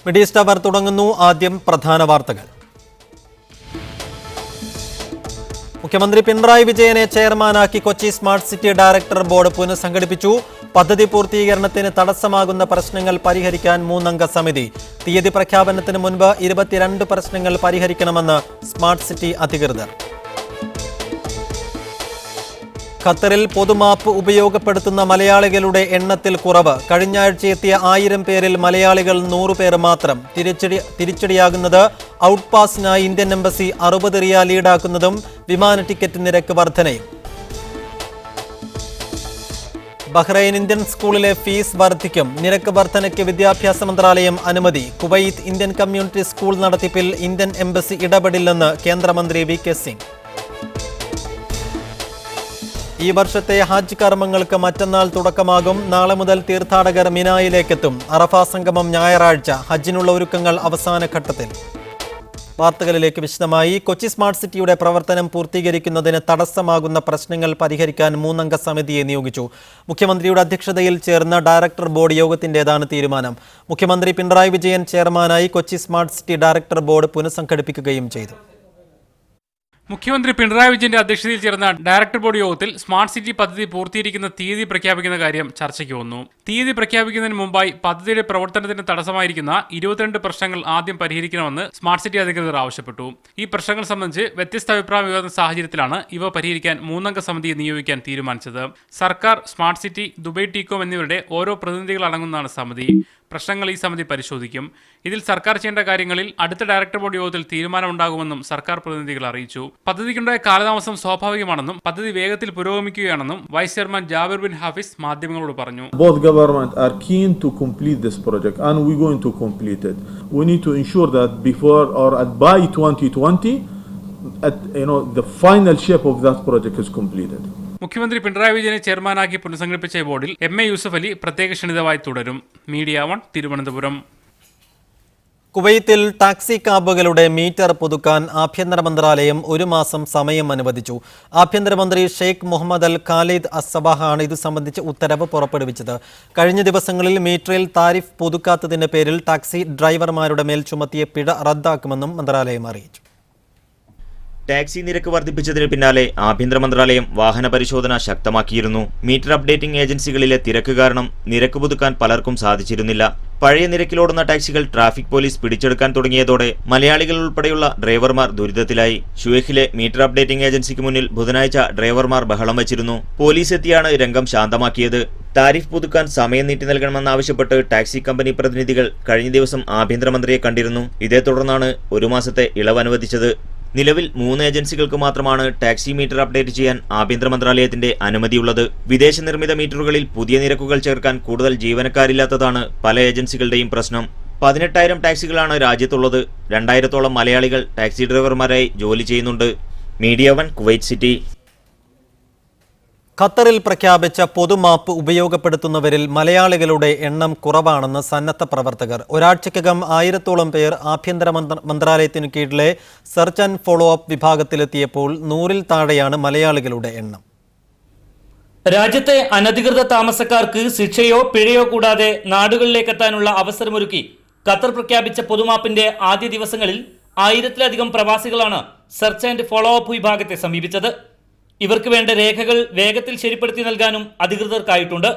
Midst അവർ തുടങ്ങുന്നു. ആദ്യം പ്രധാന വാർത്തകൾ. മുഖ്യമന്ത്രി പിണറായി വിജയനെ ചെയർമാനാക്കി Kochi smart city director board പുനഃസംഘടിപ്പിച്ചു. പദ്ധതി പൂർത്തീകരണത്തിന് തടസ്സമാകുന്ന പ്രശ്നങ്ങൾ പരിഹരിക്കാൻ 3-അംഗ സമിതി. തീയതി പ്രഖ്യാപനത്തിന് മുൻപ് 22 പ്രശ്നങ്ങൾ പരിഹരിക്കണമെന്ന് സ്മാർട്ട് സിറ്റി അധികൃതർ. ഖത്തറിൽ പൊതുമാപ്പ് ഉപയോഗപ്പെടുത്തുന്ന മലയാളികളുടെ എണ്ണത്തിൽ കുറവ്. കഴിഞ്ഞയാഴ്ച എത്തിയ 1000 പേരിൽ മലയാളികൾ 100 പേർ മാത്രം. തിരിച്ചടിയാകുന്നത് ഔട്ട് പാസിനായി ഇന്ത്യൻ എംബസി 60 റിയാൽ ഈടാക്കുന്നതും വിമാന ടിക്കറ്റ് നിരക്ക് വർധനയും. ബഹ്റൈൻ ഇന്ത്യൻ സ്കൂളിലെ ഫീസ് വർദ്ധിക്കും. നിരക്ക് വർധനയ്ക്ക് വിദ്യാഭ്യാസ മന്ത്രാലയം അനുമതി. കുവൈത്ത് ഇന്ത്യൻ കമ്മ്യൂണിറ്റി സ്കൂൾ നടത്തിപ്പിൽ ഇന്ത്യൻ എംബസി ഇടപെടില്ലെന്ന് കേന്ദ്രമന്ത്രി വി കെ സിംഗ്. ഈ വർഷത്തെ ഹജ്ജ് കർമ്മങ്ങൾക്ക് മറ്റന്നാൾ തുടക്കമാകും. നാളെ മുതൽ തീർത്ഥാടകർ മിനായിലേക്കെത്തും. അറഫ സംഗമം ഞായറാഴ്ച. ഹജ്ജിനുള്ള ഒരുക്കങ്ങൾ അവസാന ഘട്ടത്തിൽ. വാർത്തകളിലേക്ക് വിശദമായി. കൊച്ചി സ്മാർട്ട് സിറ്റിയുടെ പ്രവർത്തനം പൂർത്തീകരിക്കുന്നതിന് തടസ്സമാകുന്ന പ്രശ്നങ്ങൾ പരിഹരിക്കാൻ 3-അംഗ സമിതിയെ നിയോഗിച്ചു. മുഖ്യമന്ത്രിയുടെ അധ്യക്ഷതയിൽ ചേർന്ന ഡയറക്ടർ ബോർഡ് യോഗത്തിന്റേതാണ് തീരുമാനം. മുഖ്യമന്ത്രി പിണറായി വിജയൻ ചെയർമാനായി Kochi smart city director board പുനഃസംഘടിപ്പിക്കുകയും ചെയ്തു. മുഖ്യമന്ത്രി പിണറായി വിജയന്റെ അധ്യക്ഷതയിൽ ചേർന്ന ഡയറക്ടർ ബോർഡ് യോഗത്തിൽ സ്മാർട്ട് സിറ്റി പദ്ധതി പൂർത്തീകരിക്കുന്ന തീയതി പ്രഖ്യാപിക്കുന്ന കാര്യം ചർച്ചയ്ക്ക് വന്നു. തീയതി പ്രഖ്യാപിക്കുന്നതിന് മുമ്പായി പദ്ധതിയുടെ പ്രവർത്തനത്തിന് തടസ്സമായിരിക്കുന്ന 22 പ്രശ്നങ്ങൾ ആദ്യം പരിഹരിക്കണമെന്ന് സ്മാർട്ട് സിറ്റി അധികൃതർ ആവശ്യപ്പെട്ടു. ഈ പ്രശ്നങ്ങൾ സംബന്ധിച്ച് വ്യത്യസ്ത അഭിപ്രായം ഉയർന്ന സാഹചര്യത്തിലാണ് ഇവ പരിഹരിക്കാൻ 3-അംഗ സമിതിയെ നിയോഗിക്കാൻ തീരുമാനിച്ചത്. സർക്കാർ, സ്മാർട്ട് സിറ്റി, ദുബായ് ടീകോം എന്നിവരുടെ ഓരോ പ്രതിനിധികൾ അടങ്ങുന്നതാണ് സമിതി. പ്രശ്നങ്ങൾ ഈ സമിതി പരിശോധിക്കും. ഇതിൽ സർക്കാർ ചെയ്യേണ്ട കാര്യങ്ങളിൽ അടുത്ത ഡയറക്ടർ ബോർഡ് യോഗത്തിൽ തീരുമാനമുണ്ടാകുമെന്നും സർക്കാർ പ്രതിനിധികൾ അറിയിച്ചു. പദ്ധതിക്കുണ്ടായ കാലതാമസം സ്വാഭാവികമാണെന്നും പദ്ധതി വേഗത്തിൽ പുരോഗമിക്കുകയാണെന്നും വൈസ് ചെയർമാൻ ജാബിർ ബിൻ ഹാഫിസ് മാധ്യമങ്ങളോട് പറഞ്ഞു. Both government are keen to complete this project and we're going to complete it. We need to ensure that before or by 2020 the final shape of that project is completed. മുഖ്യമന്ത്രി പിണറായി വിജയനെ ചെയർമാനാക്കി പുനഃസംഘടിപ്പിച്ച ബോർഡിൽ MA Yusuf Ali പ്രത്യേക ക്ഷണിതമായി തുടരും. Media 1 Thiruvananthapuram. കുവൈത്തിൽ taxi കാബുകളുടെ metre പുതുക്കാൻ ആഭ്യന്തര മന്ത്രാലയം 1 മാസം സമയം അനുവദിച്ചു. ആഭ്യന്തരമന്ത്രി ഷെയ്ഖ് മുഹമ്മദ് അൽ ഖാലിദ് അസ്സബാഹാണ് ഇത് സംബന്ധിച്ച് ഉത്തരവ് പുറപ്പെടുവിച്ചത്. കഴിഞ്ഞ ദിവസങ്ങളിൽ മീറ്ററിൽ താരിഫ് പുതുക്കാത്തതിന്റെ പേരിൽ ടാക്സി ഡ്രൈവർമാരുടെ മേൽ ചുമത്തിയ പിഴ റദ്ദാക്കുമെന്നും മന്ത്രാലയം അറിയിച്ചു. ടാക്സി നിരക്ക് വർദ്ധിപ്പിച്ചതിന് പിന്നാലെ ആഭ്യന്തര മന്ത്രാലയം വാഹന പരിശോധന ശക്തമാക്കിയിരുന്നു. മീറ്റർ അപ്ഡേറ്റിംഗ് ഏജൻസികളിലെ തിരക്ക് കാരണം നിരക്ക് പുതുക്കാൻ പലർക്കും സാധിച്ചിരുന്നില്ല. പഴയ നിരക്കിലോടുന്ന ടാക്സികൾ ട്രാഫിക് പോലീസ് പിടിച്ചെടുക്കാൻ തുടങ്ങിയതോടെ മലയാളികൾ ഉൾപ്പെടെയുള്ള ഡ്രൈവർമാർ ദുരിതത്തിലായി. ഷുവേഖിലെ മീറ്റർ അപ്ഡേറ്റിംഗ് ഏജൻസിക്ക് മുന്നിൽ ബുധനാഴ്ച ഡ്രൈവർമാർ ബഹളം വച്ചിരുന്നു. പോലീസ് എത്തിയാണ് രംഗം ശാന്തമാക്കിയത്. താരിഫ് പുതുക്കാൻ സമയം നീട്ടി നൽകണമെന്നാവശ്യപ്പെട്ട് ടാക്സി കമ്പനി പ്രതിനിധികൾ കഴിഞ്ഞ ദിവസം ആഭ്യന്തരമന്ത്രിയെ കണ്ടിരുന്നു. ഇതേ തുടർന്നാണ് 1 മാസത്തെ ഇളവ് അനുവദിച്ചത്. നിലവിൽ 3 ഏജൻസികൾക്ക് മാത്രമാണ് ടാക്സി മീറ്റർ അപ്ഡേറ്റ് ചെയ്യാൻ ആഭ്യന്തര മന്ത്രാലയത്തിന്റെ അനുമതിയുള്ളത്. വിദേശ നിർമ്മിത മീറ്ററുകളിൽ പുതിയ നിരക്കുകൾ ചേർക്കാൻ കൂടുതൽ ജീവനക്കാരില്ലാത്തതാണ് പല ഏജൻസികളുടെയും പ്രശ്നം. 18,000 ടാക്സികളാണ് രാജ്യത്തുള്ളത്. 2,000-ഓളം മലയാളികൾ ടാക്സി ഡ്രൈവർമാരായി ജോലി ചെയ്യുന്നുണ്ട്. Media 1 Kuwait city. ഖത്തറിൽ പ്രഖ്യാപിച്ച പൊതുമാപ്പ് ഉപയോഗപ്പെടുത്തുന്നവരിൽ മലയാളികളുടെ എണ്ണം കുറവാണെന്ന് സന്നദ്ധ പ്രവർത്തകർ. ഒരാഴ്ചയ്ക്കകം 1000-ഓളം പേർ ആഭ്യന്തര മന്ത്രാലയത്തിനു കീഴിലെ സെർച്ച് ആൻഡ് ഫോളോ അപ്പ് വിഭാഗത്തിലെത്തിയപ്പോൾ 100-ൽ താഴെയാണ് മലയാളികളുടെ എണ്ണം. രാജ്യത്തെ അനധികൃത താമസക്കാർക്ക് ശിക്ഷയോ പിഴയോ കൂടാതെ നാടുകളിലേക്കെത്താനുള്ള അവസരമൊരുക്കി ഖത്തർ പ്രഖ്യാപിച്ച പൊതുമാപ്പിന്റെ ആദ്യ ദിവസങ്ങളിൽ 1000-ലധികം പ്രവാസികളാണ് സെർച്ച് ആൻഡ് ഫോളോ അപ്പ് വിഭാഗത്തെ സമീപിച്ചത്. ഇവർക്ക് വേണ്ട രേഖകൾ വേഗത്തിൽ ശരിപ്പെടുത്തി നൽകാനും അധികൃതർക്കായിട്ടുണ്ട്.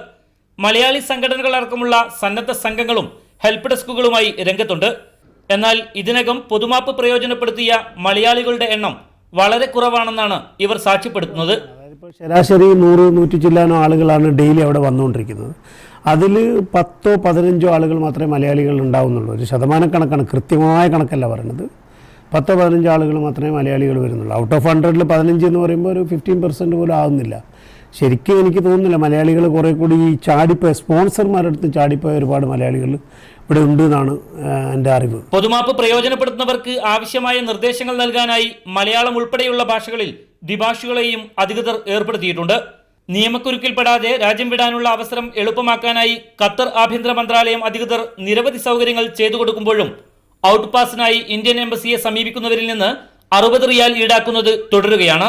മലയാളി സംഘടനകളടക്കമുള്ള സന്നദ്ധ സംഘങ്ങളും ഹെൽപ്പ് ഡെസ്കുകളുമായി രംഗത്തുണ്ട്. എന്നാൽ ഇതിനകം പൊതുമാപ്പ് പ്രയോജനപ്പെടുത്തിയ മലയാളികളുടെ എണ്ണം വളരെ കുറവാണെന്നാണ് ഇവർ സാക്ഷ്യപ്പെടുത്തുന്നത്. ശരാശരി 100-100 ചില്ലാനോ ആളുകളാണ് ഡെയിലി അവിടെ വന്നുകൊണ്ടിരിക്കുന്നത്. അതിൽ 10-15 ആളുകൾ മാത്രമേ മലയാളികൾ ഉണ്ടാവുന്നുള്ളൂ. ഒരു ശതമാനക്കണക്കാണ്, കൃത്യമായ കണക്കല്ല പറയുന്നത്. 10-15 ആളുകൾ മാത്രമേ മലയാളികൾ വരുന്നുള്ളൂ. ഔട്ട് ഓഫ് 100-ൽ 15 എന്ന് പറയുമ്പോൾ ഒരു 15% പോലും ആകുന്നില്ല. ശരിക്കും എനിക്ക് തോന്നുന്നില്ല മലയാളികൾ കുറേ കൂടി ഈ ചാടിപ്പോയ സ്പോൺസർമാരുടെ അടുത്ത് ചാടിപ്പോയ ഒരുപാട് മലയാളികൾ ഇവിടെ ഉണ്ട് എന്നാണ് എൻ്റെ അറിവ്. പൊതുമാപ്പ് പ്രയോജനപ്പെടുത്തുന്നവർക്ക് ആവശ്യമായ നിർദ്ദേശങ്ങൾ നൽകാനായി മലയാളം ഉൾപ്പെടെയുള്ള ഭാഷകളിൽ ദ്വിഭാഷികളെയും അധികൃതർ ഏർപ്പെടുത്തിയിട്ടുണ്ട്. നിയമക്കുരുക്കിൽപ്പെടാതെ രാജ്യം വിടാനുള്ള അവസരം എളുപ്പമാക്കാനായി ഖത്തർ ആഭ്യന്തര മന്ത്രാലയം അധികൃതർ നിരവധി സൗകര്യങ്ങൾ ചെയ്തു കൊടുക്കുമ്പോഴും ഔട്ട് പാസിനായി ഇന്ത്യൻ എംബസിയെ സമീപിക്കുന്നവരിൽ നിന്ന് 60 റിയാൽ ഈടാക്കുന്നത് തുടരുകയാണ്.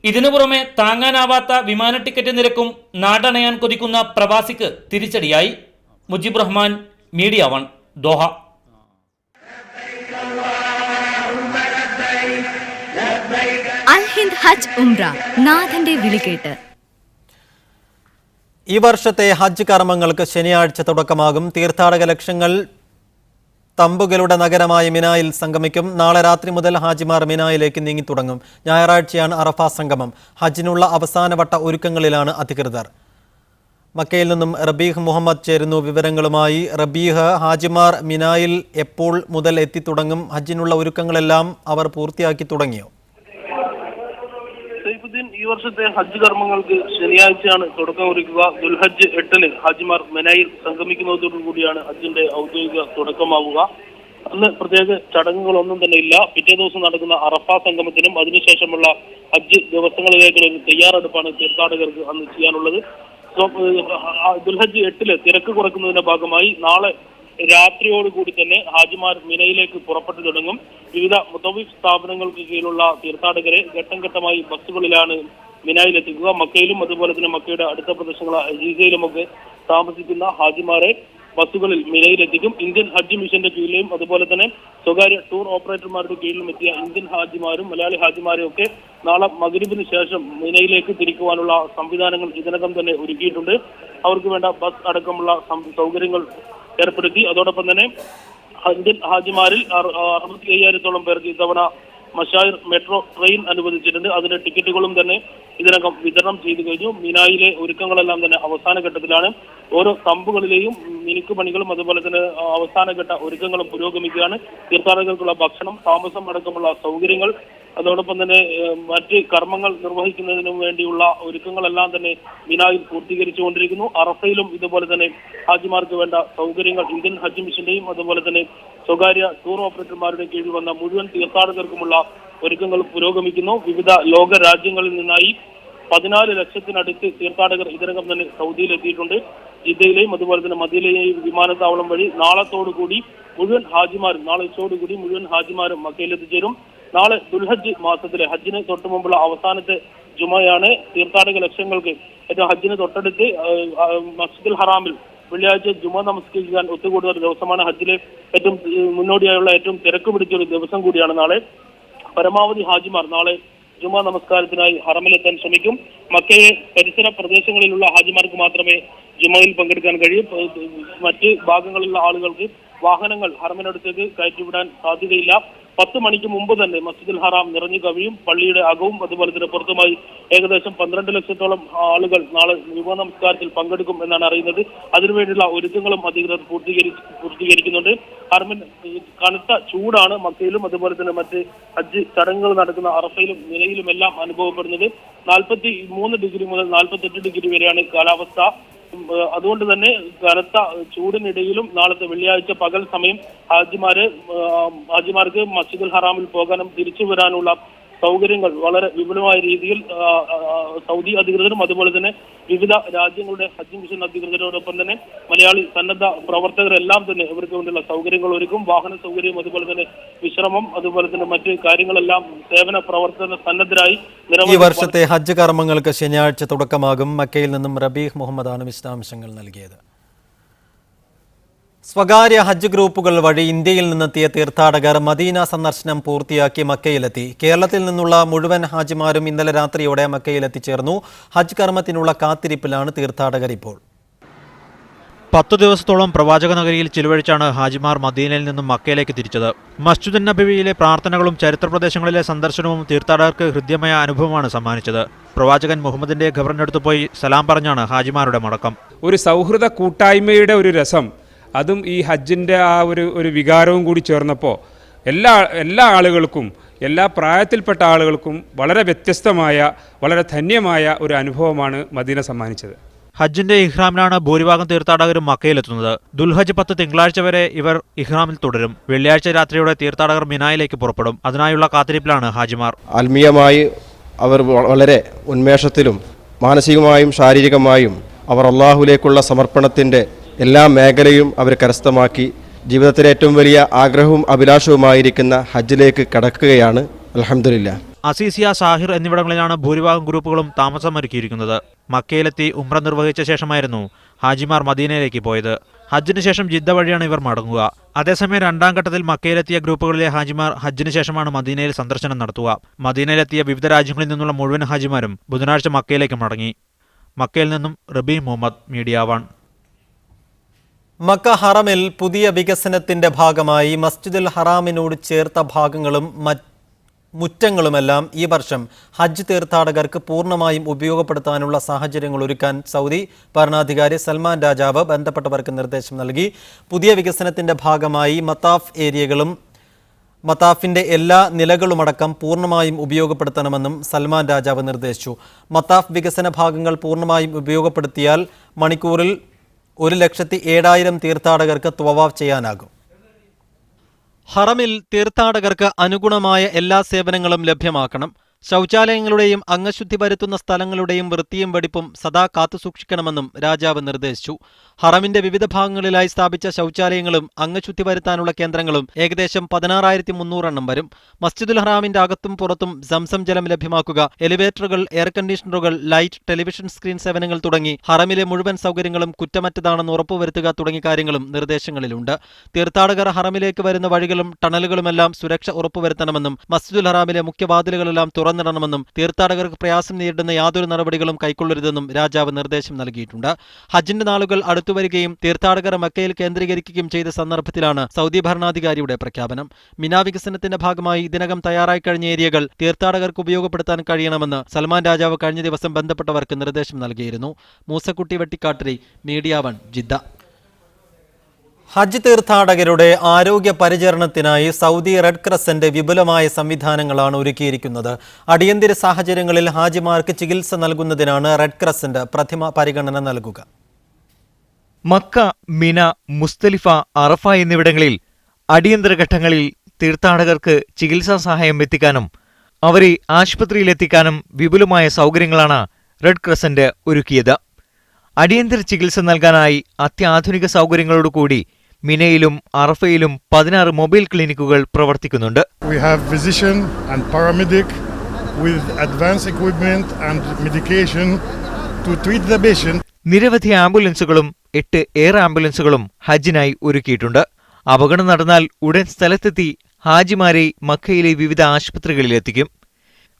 ഇതിനു പുറമെ താങ്ങാനാവാത്ത വിമാന ടിക്കറ്റ് നിരക്കും നാടണയാൻ കൊതിക്കുന്ന പ്രവാസിക്ക് തിരിച്ചടിയായി. Mujeeb Rahman, media 1, Doha. ഹിന്ദ് ഹജ്ജ് ഉംറ നാഥന്റെ വിളികേട്ട്. ഈ വർഷത്തെ ഹജ്ജ് കർമ്മങ്ങൾക്ക് ശനിയാഴ്ച തുടക്കമാകും. തീർത്ഥാടക ലക്ഷങ്ങൾ തമ്പുകളുടെ നഗരമായ മിനായിൽ സംഗമിക്കും. നാളെ രാത്രി മുതൽ ഹാജിമാർ മിനായിലേക്ക് നീങ്ങിത്തുടങ്ങും. ഞായറാഴ്ചയാണ് അറഫ സംഗമം. ഹജ്ജിനുള്ള അവസാനവട്ട ഒരുക്കങ്ങളിലാണ് അധികൃതർ. മക്കയിൽ നിന്നും റബീഹ് മുഹമ്മദ് ചേരുന്നു വിവരങ്ങളുമായി. റബീഹ്, ഹാജിമാർ മിനായിൽ എപ്പോൾ മുതൽ എത്തിത്തുടങ്ങും? ഹജ്ജിനുള്ള ഒരുക്കങ്ങളെല്ലാം അവർ പൂർത്തിയാക്കി തുടങ്ങിയോ? ഈ വർഷത്തെ ഹജ്ജ് കർമ്മങ്ങൾക്ക് ശനിയാഴ്ചയാണ് തുടക്കം കുറിക്കുക. ദുൽഹജ്ജ് 8-ന് ഹാജിമാർ മിനായിൽ സംഗമിക്കുന്നതോടുകൂടിയാണ് ഹജ്ജിന്റെ ഔദ്യോഗിക തുടക്കമാവുക. അന്ന് പ്രത്യേക ചടങ്ങുകളൊന്നും തന്നെ ഇല്ല. പിറ്റേ ദിവസം നടക്കുന്ന അറഫ സംഗമത്തിനും അതിനുശേഷമുള്ള ഹജ്ജ് ദിവസങ്ങളിലേക്കുള്ള ഒരു തയ്യാറെടുപ്പാണ് തീർത്ഥാടകർക്ക് അന്ന് ചെയ്യാനുള്ളത്. ദുൽഹജ്ജ് 8-ല് തിരക്ക് കുറയ്ക്കുന്നതിന്റെ ഭാഗമായി നാളെ രാത്രിയോടുകൂടി തന്നെ ഹാജിമാർ മിനയിലേക്ക് പുറപ്പെട്ടു തുടങ്ങും. വിവിധ മുതവ്വിഫ് സ്ഥാപനങ്ങൾക്ക് കീഴിലുള്ള തീർത്ഥാടകരെ ഘട്ടം ഘട്ടമായി ബസ്സുകളിലാണ് മിനായിലെത്തിക്കുക. മക്കയിലും അതുപോലെ തന്നെ മക്കയുടെ അടുത്ത പ്രദേശങ്ങളായ അജീസയിലുമൊക്കെ താമസിക്കുന്ന ഹാജിമാരെ ബസ്സുകളിൽ മിനയിലെത്തിക്കും. ഇന്ത്യൻ ഹജ്ജ് മിഷന്റെ കീഴിലും അതുപോലെ തന്നെ സ്വകാര്യ ടൂർ ഓപ്പറേറ്റർമാരുടെ കീഴിലും എത്തിയ ഇന്ത്യൻ ഹാജിമാരും മലയാളി ഹാജിമാരും ഒക്കെ നാളെ മഗ്രിബിന് ശേഷം മിനയിലേക്ക് തിരിക്കുവാനുള്ള സംവിധാനങ്ങൾ ഇതിനകം തന്നെ ഒരുക്കിയിട്ടുണ്ട്. അവർക്ക് വേണ്ട ബസ് അടക്കമുള്ള സൗകര്യങ്ങൾ ഏർപ്പെടുത്തി. അതോടൊപ്പം തന്നെ ഇന്ത്യൻ ഹാജിമാരിൽ 65,000-ഓളം പേർക്ക് ഇത്തവണ മഷായിർ മെട്രോ ട്രെയിൻ അനുവദിച്ചിട്ടുണ്ട്. അതിന്റെ ടിക്കറ്റുകളും തന്നെ ഇതിനകം വിതരണം ചെയ്തു കഴിഞ്ഞു. മിനായിലെ ഒരുക്കങ്ങളെല്ലാം തന്നെ അവസാന ഘട്ടത്തിലാണ്. ഓരോ തമ്പുകളിലെയും മിനുക്ക് പണികളും അതുപോലെ തന്നെ അവസാനഘട്ട ഒരുക്കങ്ങളും പുരോഗമിക്കുകയാണ്. തീർത്ഥാടകർക്കുള്ള ഭക്ഷണം, താമസം അടക്കമുള്ള സൗകര്യങ്ങൾ, അതോടൊപ്പം തന്നെ മറ്റ് കർമ്മങ്ങൾ നിർവഹിക്കുന്നതിനു വേണ്ടിയുള്ള ഒരുക്കങ്ങളെല്ലാം തന്നെ മിനായിൽ പൂർത്തീകരിച്ചുകൊണ്ടിരിക്കുന്നു. അറഫയിലും ഇതുപോലെ തന്നെ ഹാജിമാർക്ക് വേണ്ട സൗകര്യങ്ങൾ ഇന്ത്യൻ ഹജ്ജ് മിഷന്റെയും അതുപോലെ തന്നെ സ്വകാര്യ ടൂർ ഓപ്പറേറ്റർമാരുടെ കീഴിൽ വന്ന മുഴുവൻ തീർത്ഥാടകർക്കുമുള്ള ഒരുക്കങ്ങൾ പുരോഗമിക്കുന്നു. വിവിധ ലോക രാജ്യങ്ങളിൽ നിന്നായി 14 ലക്ഷത്തിനടുത്ത് തീർത്ഥാടകർ ഇതിനകം തന്നെ സൗദിയിലെത്തിയിട്ടുണ്ട്. ജിദ്ദയിലെയും അതുപോലെ തന്നെ മദീനയിലെയും വിമാനത്താവളം വഴി നാളെ ഉച്ചയോടുകൂടി മുഴുവൻ ഹാജിമാരും മക്കയിലെത്തിച്ചേരും. നാളെ ദുൽഹജ്ജ് മാസത്തിലെ ഹജ്ജിന് തൊട്ടു മുമ്പുള്ള അവസാനത്തെ ജുമയാണ്. തീർത്ഥാടക ലക്ഷങ്ങൾക്ക് ഏറ്റവും ഹജ്ജിന് തൊട്ടടുത്ത് മസ്ജിദുൽ ഹറാമിൽ വെള്ളിയാഴ്ച ജുമ നമസ്കരിക്കാൻ ഒത്തുകൂടുന്ന ഒരു ദിവസമാണ്. ഹജ്ജിലെ ഏറ്റവും മുന്നോടിയായുള്ള ഏറ്റവും തിരക്ക് പിടിച്ച ഒരു ദിവസം കൂടിയാണ് നാളെ. പരമാവധി ഹാജിമാർ നാളെ ജുമ നമസ്കാരത്തിനായി ഹറമിലെത്താൻ ശ്രമിക്കും. മക്കയെ പരിസര പ്രദേശങ്ങളിലുള്ള ഹാജിമാർക്ക് മാത്രമേ ജുമയിൽ പങ്കെടുക്കാൻ കഴിയൂ. മറ്റ് ഭാഗങ്ങളിലുള്ള ആളുകൾക്ക് വാഹനങ്ങൾ ഹറമിനടുത്തേക്ക് കയറ്റിവിടാൻ സാധ്യതയില്ല. 10 മണിക്ക് മുമ്പ് തന്നെ മസ്ജിദുൽ ഹറാം നിറഞ്ഞു കവിയും. പള്ളിയുടെ അകവും അതുപോലെ തന്നെ പുറത്തുമായി ഏകദേശം 12 ലക്ഷത്തോളം ആളുകൾ നാളെ ജുമ നമസ്കാരത്തിൽ പങ്കെടുക്കും എന്നാണ് അറിയുന്നത്. അതിനുവേണ്ടിയുള്ള ഒരുക്കങ്ങളും അധികൃതർ പൂർത്തീകരിക്കുന്നുണ്ട്. ഹറമിൻ കനത്ത ചൂടാണ് മക്കയിലും അതുപോലെ തന്നെ മറ്റ് ഹജ്ജ് ചടങ്ങുകൾ നടക്കുന്ന അറഫയിലും മിനയിലും എല്ലാം അനുഭവപ്പെടുന്നത്. 43 ഡിഗ്രി മുതൽ 48 ഡിഗ്രി വരെയാണ് കാലാവസ്ഥ. അതുകൊണ്ട് തന്നെ കനത്ത ചൂടിനിടയിലും നാളത്തെ വെള്ളിയാഴ്ച പകൽ സമയം ഹാജിമാർക്ക് മസ്ജിദുൽ ഹറാമിൽ പോകാനും തിരിച്ചു വരാനുള്ള സൗകര്യങ്ങൾ വളരെ വിപുലമായ രീതിയിൽ സൗദി അധികൃതരും അതുപോലെ തന്നെ വിവിധ രാജ്യങ്ങളുടെ ഹജ്ജ് മിഷൻ അധികൃതരോടൊപ്പം തന്നെ മലയാളി സന്നദ്ധ പ്രവർത്തകരെല്ലാം തന്നെ ഇവർക്ക് വേണ്ടിയുള്ള സൗകര്യങ്ങൾ ഒരുക്കും. വാഹന സൗകര്യം അതുപോലെ തന്നെ വിശ്രമം അതുപോലെ തന്നെ മറ്റ് കാര്യങ്ങളെല്ലാം സേവന പ്രവർത്തന സന്നദ്ധരായി ഈ വർഷത്തെ ഹജ്ജ് കർമ്മങ്ങൾക്ക് ശനിയാഴ്ച തുടക്കമാകും. മക്കയിൽ നിന്നും റബീഹ് മുഹമ്മദാണ് വിശദാംശങ്ങൾ നൽകിയത്. സ്വകാര്യ ഹജ്ജ് ഗ്രൂപ്പുകൾ വഴി ഇന്ത്യയിൽ നിന്നെത്തിയ തീർത്ഥാടകർ മദീന സന്ദർശനം പൂർത്തിയാക്കി മക്കയിലെത്തി. കേരളത്തിൽ നിന്നുള്ള മുഴുവൻ ഹാജിമാരും ഇന്നലെ രാത്രിയോടെ മക്കയിലെത്തിച്ചേർന്നു. ഹജ്ജ് കർമ്മത്തിനുള്ള കാത്തിരിപ്പിലാണ് തീർത്ഥാടകർ ഇപ്പോൾ. 10 ദിവസത്തോളം പ്രവാചക നഗരിയിൽ ചിലവഴിച്ചാണ് ഹാജിമാർ മദീനയിൽ നിന്നും മക്കയിലേക്ക് തിരിച്ചത്. മസ്ജിദുൻ നബവിയിലെ പ്രാർത്ഥനകളും ചരിത്രപ്രദേശങ്ങളിലെ സന്ദർശനവും തീർത്ഥാടകർക്ക് ഹൃദ്യമായ അനുഭവമാണ് സമ്മാനിച്ചത്. പ്രവാചകൻ മുഹമ്മദിന്റെ ഖബറിനടുത്ത് പോയി സലാം പറഞ്ഞാണ് ഹാജിമാരുടെ മടക്കം. ഒരു സൗഹൃദ കൂട്ടായ്മയുടെ ഒരു രസം, അതും ഈ ഹജ്ജിൻ്റെ ആ ഒരു വികാരവും കൂടി ചേർന്നപ്പോൾ എല്ലാ ആളുകൾക്കും എല്ലാ പ്രായത്തിൽപ്പെട്ട ആളുകൾക്കും വളരെ വ്യത്യസ്തമായ വളരെ ധന്യമായ ഒരു അനുഭവമാണ് മദീന സമ്മാനിച്ചത്. ഹജ്ജിന്റെ ഇഹ്റാമിലാണ് ഭൂരിഭാഗം തീർത്ഥാടകരും മക്കയിലെത്തുന്നത്. ദുൽഹജ്ജ് 10 തിങ്കളാഴ്ച വരെ ഇവർ ഇഹ്റാമിൽ തുടരും. വെള്ളിയാഴ്ച രാത്രിയോടെ തീർത്ഥാടകർ മിനായിലേക്ക് പുറപ്പെടും. അതിനായുള്ള കാത്തിരിപ്പിലാണ് ഹാജിമാർ. ആത്മീയമായി അവർ വളരെ ഉന്മേഷത്തിലും മാനസികമായും ശാരീരികമായും അവർ അള്ളാഹുവിലേക്കുള്ള സമർപ്പണത്തിൻ്റെ എല്ലാ മേഖലയും അവർ കരസ്ഥമാക്കി ജീവിതത്തിലെ ഏറ്റവും വലിയ ആഗ്രഹവും അഭിലാഷവുമായിരിക്കുന്ന ഹജ്ജിലേക്ക് കടക്കുകയാണ്. അൽഹംദുലില്ലാഹ്. അസീസിയ, സാഹിർ എന്നിവിടങ്ങളിലാണ് ഭൂരിഭാഗം ഗ്രൂപ്പുകളും താമസമൊരുക്കിയിരിക്കുന്നത്. മക്കയിലെത്തി ഉംറ നിർവഹിച്ച ശേഷമായിരുന്നു ഹാജിമാർ മദീനയിലേക്ക് പോയത്. ഹജ്ജിന് ശേഷം ജിദ്ദ വഴിയാണ് ഇവർ മടങ്ങുക. അതേസമയം രണ്ടാം ഘട്ടത്തിൽ മക്കയിലെത്തിയ ഗ്രൂപ്പുകളിലെ ഹാജിമാർ ഹജ്ജിന് ശേഷമാണ് മദീനയിൽ സന്ദർശനം നടത്തുക. മദീനയിലെത്തിയ വിവിധ രാജ്യങ്ങളിൽ നിന്നുള്ള മുഴുവൻ ഹാജിമാരും ബുധനാഴ്ച മക്കയിലേക്ക് മടങ്ങി. മക്കയിൽ നിന്നും റബി മുഹമ്മദ്, മീഡിയ 1. മക്ക ഹറമിൽ പുതിയ വികസനത്തിന്റെ ഭാഗമായി മസ്ജിദുൽ ഹറാമിനോട് ചേർത്ത ഭാഗങ്ങളും മുറ്റങ്ങളുമെല്ലാം ഈ വർഷം ഹജ്ജ് തീർത്ഥാടകർക്ക് പൂർണ്ണമായും ഉപയോഗപ്പെടുത്താനുള്ള സാഹചര്യങ്ങൾ ഒരുക്കാൻ സൗദി ഭരണാധികാരി സൽമാൻ രാജാവ് ബന്ധപ്പെട്ടവർക്ക് നിർദ്ദേശം നൽകി. പുതിയ വികസനത്തിന്റെ ഭാഗമായി മത്താഫ് ഏരിയകളും മത്താഫിന്റെ എല്ലാ നിലകളുമടക്കം പൂർണ്ണമായും ഉപയോഗപ്പെടുത്തണമെന്നും സൽമാൻ രാജാവ് നിർദ്ദേശിച്ചു. മത്താഫ് വികസന ഭാഗങ്ങൾ പൂർണ്ണമായും ഉപയോഗപ്പെടുത്തിയാൽ മണിക്കൂറിൽ 1,07,000 തീർത്ഥാടകർക്ക് ത്വവാഫ് ചെയ്യാനാകും. ഹറമിൽ തീർത്ഥാടകർക്ക് അനുഗുണമായ എല്ലാ സേവനങ്ങളും ലഭ്യമാക്കണം. ശൗചാലയങ്ങളുടെയും അംഗശുദ്ധി വരുത്തുന്ന സ്ഥലങ്ങളുടെയും വൃത്തിയും വെടിപ്പും സദാ കാത്തുസൂക്ഷിക്കണമെന്നും രാജാവ് നിർദ്ദേശിച്ചു. ഹറമിന്റെ വിവിധ ഭാഗങ്ങളിലായി സ്ഥാപിച്ച ശൗചാലയങ്ങളും അംഗശുദ്ധി വരുത്താനുള്ള കേന്ദ്രങ്ങളും ഏകദേശം 16,300 വരും. മസ്ജിദുൽ ഹറാമിന്റെ അകത്തും പുറത്തും സംസം ജലം ലഭ്യമാക്കുക, എലിവേറ്ററുകൾ, എയർ കണ്ടീഷണറുകൾ, ലൈറ്റ്, ടെലിവിഷൻ സ്ക്രീൻ സേവനങ്ങൾ തുടങ്ങി ഹറമിലെ മുഴുവൻ സൗകര്യങ്ങളും കുറ്റമറ്റതാണെന്ന് ഉറപ്പുവരുത്തുക തുടങ്ങിയ കാര്യങ്ങളും നിർദ്ദേശങ്ങളിലുണ്ട്. തീർത്ഥാടകർ ഹറമിലേക്ക് വരുന്ന വഴികളും ടണലുകളുമെല്ലാം സുരക്ഷ ഉറപ്പുവരുത്തണമെന്നും മസ്ജിദുൽ ഹറാമിലെ മുഖ്യവാതിലുകളെല്ലാം തുറന്നിടണമെന്നും തീർത്ഥാടകർക്ക് പ്രയാസം നേരിടുന്ന യാതൊരു നടപടികളും കൈക്കൊള്ളരുതെന്നും രാജാവ് നിർദ്ദേശം നൽകിയിട്ടുണ്ട്. ഹജ്ജിന്റെ നാളുകൾ അടുത്തുവരികയും തീർത്ഥാടകർ മക്കയിൽ കേന്ദ്രീകരിക്കുകയും ചെയ്ത സന്ദർഭത്തിലാണ് സൗദി ഭരണാധികാരിയുടെ പ്രഖ്യാപനം. മിനാ വികസനത്തിന്റെ ഭാഗമായി ഇതിനകം തയ്യാറായി കഴിഞ്ഞ ഏരിയകൾ തീർത്ഥാടകർക്ക് ഉപയോഗപ്പെടുത്താൻ കഴിയണമെന്ന് സൽമാൻ രാജാവ് കഴിഞ്ഞ ദിവസം ബന്ധപ്പെട്ടവർക്ക് നിർദ്ദേശം നൽകിയിരുന്നു. Moosakutty Vettikattiri, media 1, Jeddah. ഹജ്ജ് തീർത്ഥാടകരുടെ ആരോഗ്യ പരിചരണത്തിനായി സൗദി റെഡ് ക്രസന്റ് വിപുലമായ സംവിധാനങ്ങളാണ് ഒരുക്കിയിരിക്കുന്നത്. അടിയന്തര സാഹചര്യങ്ങളിൽ ഹാജിമാർക്ക് ചികിത്സ നൽകുന്നതിനാണ് റെഡ് ക്രസന്റ് പ്രഥമ പരിഗണന നൽകുക. മക്ക, മിന, മുസ്തലിഫ, അറഫ എന്നിവിടങ്ങളിൽ അടിയന്തര ഘട്ടങ്ങളിൽ തീർത്ഥാടകർക്ക് ചികിത്സാ സഹായം എത്തിക്കാനും അവരെ ആശുപത്രിയിലെത്തിക്കാനും വിപുലമായ സൗകര്യങ്ങളാണ് റെഡ് ക്രസന്റ് ഒരുക്കിയത്. അടിയന്തര ചികിത്സ നൽകാനായി അത്യാധുനിക സൗകര്യങ്ങളോടുകൂടി മിനയിലും അറഫയിലും 16 മൊബൈൽ ക്ലിനിക്കുകൾ പ്രവർത്തിക്കുന്നുണ്ട്. We have physician and paramedic with advanced equipment and medication to treat the patient. നിരവധി ആംബുലൻസുകളും 8 എയർ ആംബുലൻസുകളും ഹജ്ജിനായി ഒരുക്കിയിട്ടുണ്ട്. അപകടം നടന്നാൽ ഉടൻ സ്ഥലത്തെത്തി ഹാജിമാരെ മക്കയിലെ വിവിധ ആശുപത്രികളിലെത്തിക്കും.